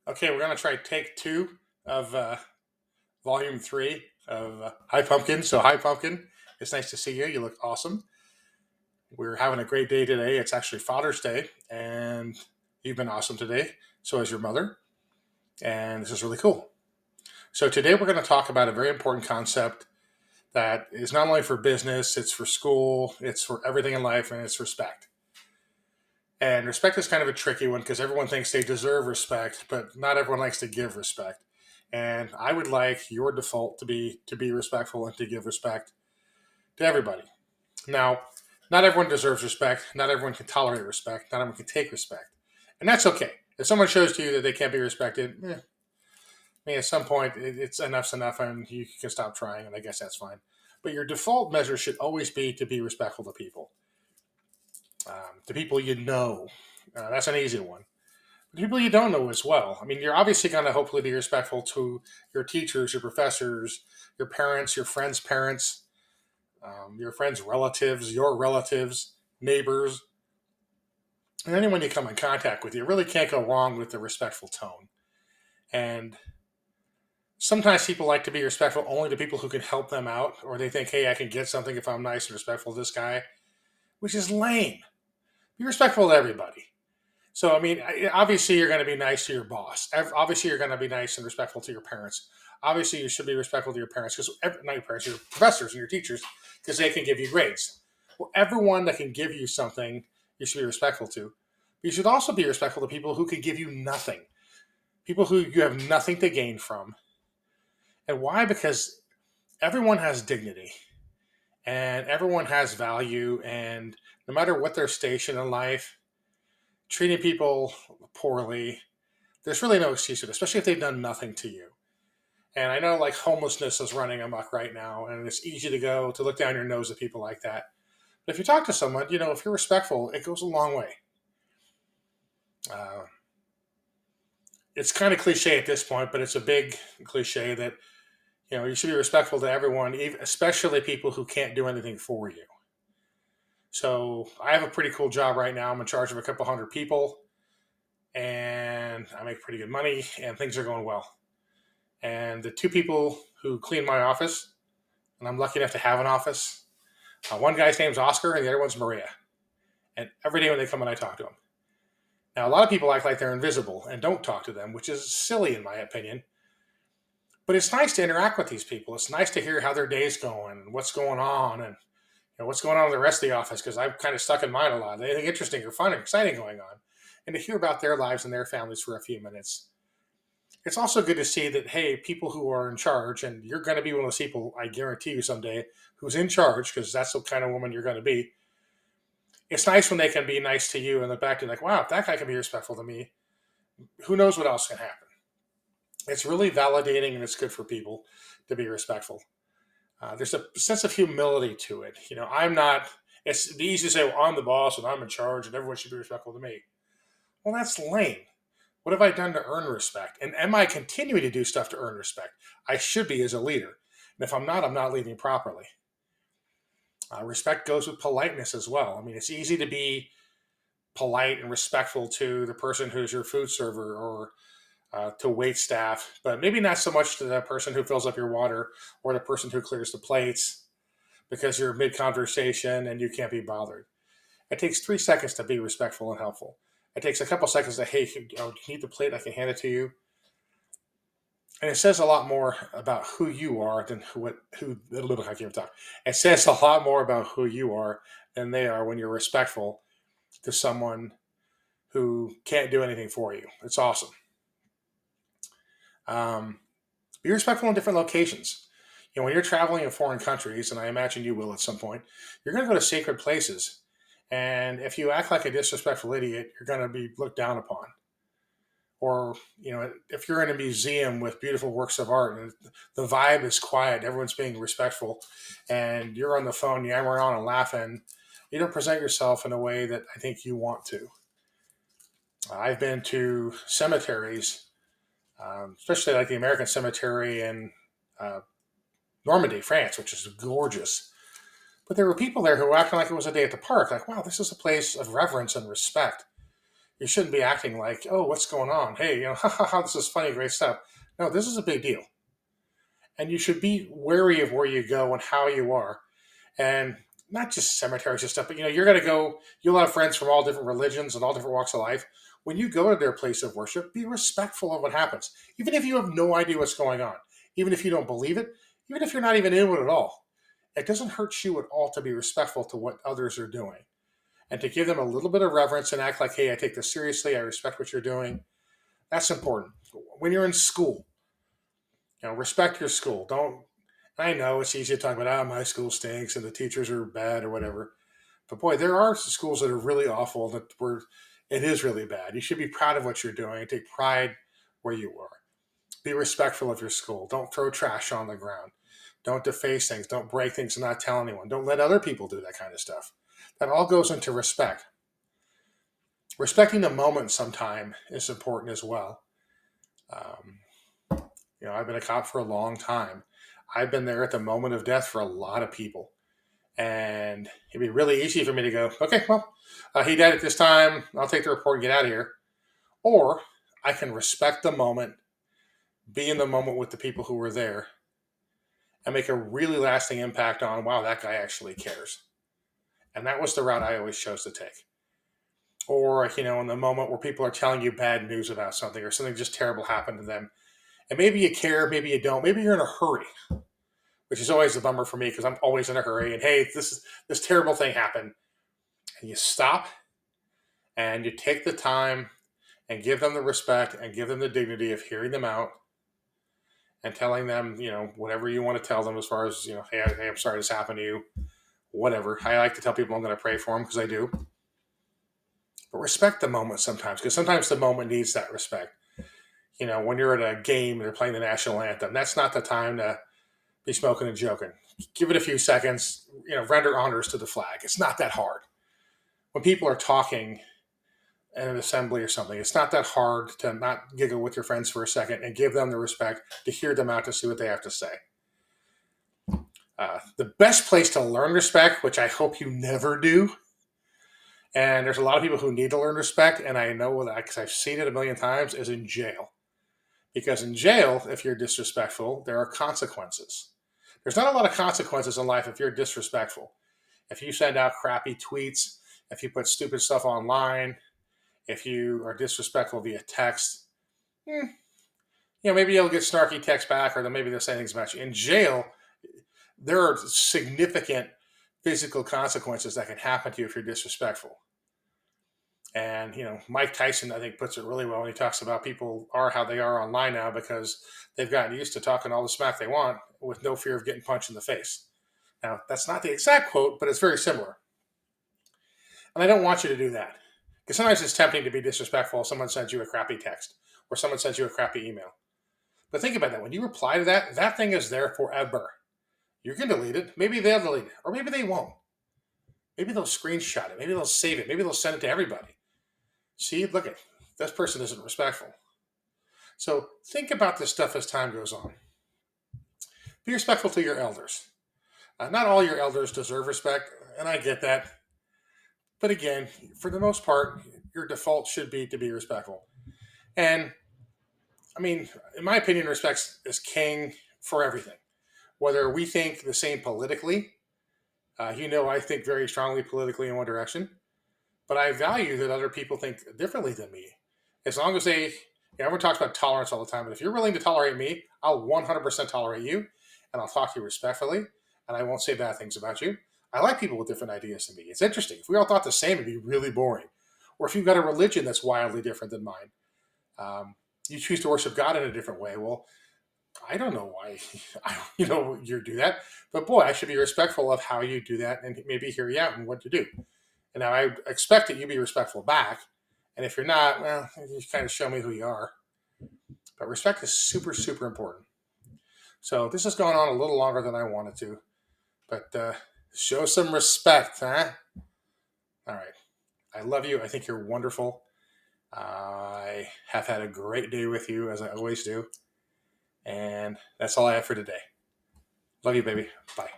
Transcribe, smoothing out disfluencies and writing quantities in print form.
Okay, we're gonna try take two of volume three of Hi Pumpkin. So, hi Pumpkin, it's nice to see you. You look awesome. We're having a great day today. It's actually Father's Day, and you've been awesome today. So is your mother, and this is really cool. So today we're going to talk about a very important concept that is not only for business, it's for school, it's for everything in life, and it's respect. And respect is kind of a tricky one because everyone thinks they deserve respect, but not everyone likes to give respect. And I would like your default to be respectful and to give respect to everybody. Now, not everyone deserves respect. Not everyone can tolerate respect. Not everyone can take respect, and that's okay. If someone shows to you that they can't be respected, I mean, at some point, it's enough's enough, and you can stop trying, and I guess that's fine. But your default measure should always be to be respectful to people you know. That's an easy one. People you don't know as well. I mean, you're obviously going to hopefully be respectful to your teachers, your professors, your parents, your friends' parents, your friends' relatives, your relatives, neighbors, and anyone you come in contact with. You really can't go wrong with the respectful tone. And sometimes people like to be respectful only to people who can help them out, or they think, hey, I can get something if I'm nice and respectful to this guy, which is lame. Be respectful to everybody. So, I mean, obviously, you're going to be nice to your boss. Obviously, you're going to be nice and respectful to your parents. Obviously, you should be respectful to your parents because not your parents, your professors and your teachers, because they can give you grades. Well, everyone that can give you something, you should be respectful to. But you should also be respectful to people who could give you nothing, people who you have nothing to gain from. And why? Because everyone has dignity and everyone has value, and no matter what their station in life, treating people poorly, there's really no excuse for it, especially if they've done nothing to you. And I know like homelessness is running amok right now, and it's easy to go to look down your nose at people like that. But if you talk to someone, if you're respectful, it goes a long way. Uh, it's kind of cliche at this point, but it's a big cliche that you should be respectful to everyone, especially people who can't do anything for you. So I have a pretty cool job right now. I'm in charge of a couple hundred people, and I make pretty good money, and things are going well. And the two people who clean my office, and I'm lucky enough to have an office. One guy's name's Oscar, and the other one's Maria. And every day when they come in, I talk to them. Now, a lot of people act like they're invisible and don't talk to them, which is silly in my opinion. But it's nice to interact with these people. It's nice to hear how their day's going, what's going on, and what's going on in the rest of the office, because I'm kind of stuck in mine a lot. Anything interesting or fun or exciting going on, and to hear about their lives and their families for a few minutes. It's also good to see that, hey, people who are in charge, and you're going to be one of those people, I guarantee you someday, who's in charge, because that's the kind of woman you're going to be. It's nice when they can be nice to you and the back to like, wow, if that guy can be respectful to me, who knows what else can happen. It's really validating, and it's good for people to be respectful. There's a sense of humility to it. I'm not, it's easy to say, well, I'm the boss and I'm in charge and everyone should be respectful to me. Well, that's lame. What have I done to earn respect? And am I continuing to do stuff to earn respect? I should be as a leader. And if I'm not leading properly. Respect goes with politeness as well. I mean, it's easy to be polite and respectful to the person who's your food server or to wait staff, but maybe not so much to the person who fills up your water or the person who clears the plates because you're mid conversation and you can't be bothered. It takes 3 seconds to be respectful and helpful. It takes a couple seconds to, hey, do you need the plate? I can hand it to you. And it says a lot more about who you are than I can't even talk. It says a lot more about who you are than they are when you're respectful to someone who can't do anything for you. It's awesome. Um, be respectful in different locations. When you're traveling in foreign countries, and I imagine you will at some point, you're going to go to sacred places. And if you act like a disrespectful idiot, you're going to be looked down upon. Or, if you're in a museum with beautiful works of art and the vibe is quiet, everyone's being respectful, and you're on the phone, yammering on and laughing, you don't present yourself in a way that I think you want to. I've been to cemeteries, especially like the American Cemetery in uh, Normandy, France, which is gorgeous. But there were people there who were acting like it was a day at the park, like, wow, this is a place of reverence and respect. You shouldn't be acting like, oh, what's going on? Hey, ha ha ha, this is funny, great stuff. No, this is a big deal. And you should be wary of where you go and how you are. And not just cemeteries and stuff, but you're going to go, you'll have friends from all different religions and all different walks of life. When you go to their place of worship, be respectful of what happens, even if you have no idea what's going on, even if you don't believe it, even if you're not even in it at all. It doesn't hurt you at all to be respectful to what others are doing and to give them a little bit of reverence and act like, hey, I take this seriously. I respect what you're doing. That's important. When you're in school, respect your school. Don't. I know it's easy to talk about, my school stinks and the teachers are bad or whatever. But boy, there are schools that are really awful that where it is really bad. You should be proud of what you're doing. Take pride where you are. Be respectful of your school. Don't throw trash on the ground. Don't deface things. Don't break things and not tell anyone. Don't let other people do that kind of stuff. That all goes into respect. Respecting the moment sometime is important as well. Um, I've been a cop for a long time. I've been there at the moment of death for a lot of people. And it'd be really easy for me to go, okay, well, he died at this time. I'll take the report and get out of here. Or I can respect the moment, be in the moment with the people who were there, and make a really lasting impact on, wow, that guy actually cares. And that was the route I always chose to take. Or, in the moment where people are telling you bad news about something or something just terrible happened to them. And maybe you care, maybe you don't, maybe you're in a hurry, which is always a bummer for me because I'm always in a hurry. And hey, this terrible thing happened. And you stop and you take the time and give them the respect and give them the dignity of hearing them out and telling them, whatever you want to tell them as far as, hey, I'm sorry this happened to you, whatever. I like to tell people I'm going to pray for them because I do. But respect the moment sometimes, because sometimes the moment needs that respect. When you're at a game and they're playing the national anthem, that's not the time to be smoking and joking. Give it a few seconds, render honors to the flag. It's not that hard. When people are talking in an assembly or something, it's not that hard to not giggle with your friends for a second and give them the respect to hear them out to see what they have to say. The best place to learn respect, which I hope you never do, and there's a lot of people who need to learn respect, and I know that because I've seen it a million times, is in jail. Because in jail, if you're disrespectful, there are consequences. There's not a lot of consequences in life if you're disrespectful. If you send out crappy tweets, if you put stupid stuff online, if you are disrespectful via text, maybe you'll get snarky text back, or then maybe they'll say things about you. In jail, there are significant physical consequences that can happen to you if you're disrespectful. And, Mike Tyson, I think, puts it really well when he talks about people are how they are online now because they've gotten used to talking all the smack they want with no fear of getting punched in the face. Now, that's not the exact quote, but it's very similar. And I don't want you to do that. Because sometimes it's tempting to be disrespectful if someone sends you a crappy text or someone sends you a crappy email. But think about that. When you reply to that, that thing is there forever. You can delete it. Maybe they'll delete it. Or maybe they won't. Maybe they'll screenshot it. Maybe they'll save it. Maybe they'll send it to everybody. See, look at this person isn't respectful. So think about this stuff as time goes on. Be respectful to your elders. Not all your elders deserve respect, and I get that. But again, for the most part, your default should be to be respectful. And I mean, in my opinion, respect is king for everything. Whether we think the same politically, I think very strongly politically in one direction, but I value that other people think differently than me. As long as everyone talks about tolerance all the time, but if you're willing to tolerate me, I'll 100% tolerate you, and I'll talk to you respectfully, and I won't say bad things about you. I like people with different ideas than me. It's interesting. If we all thought the same, it'd be really boring. Or if you've got a religion that's wildly different than mine, you choose to worship God in a different way. Well, I don't know why you do that, but boy, I should be respectful of how you do that and maybe hear you out and what to do. And now I expect that you be respectful back. And if you're not, well, you kind of show me who you are. But respect is super, super important. So this has gone on a little longer than I wanted to, but show some respect, huh? All right. I love you. I think you're wonderful. I have had a great day with you, as I always do. And that's all I have for today. Love you, baby. Bye.